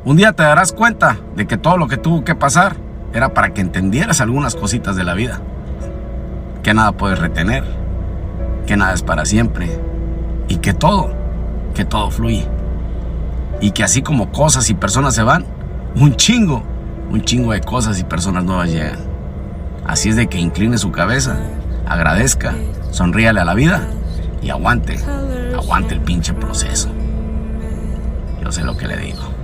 Un día te darás cuenta de que todo lo que tuvo que pasar era para que entendieras algunas cositas de la vida. Que nada puedes retener, que nada es para siempre y que todo fluye. Y que así como cosas y personas se van, un chingo de cosas y personas nuevas llegan. Así es de que incline su cabeza, agradezca, sonríale a la vida y aguante el pinche proceso. Yo sé lo que le digo.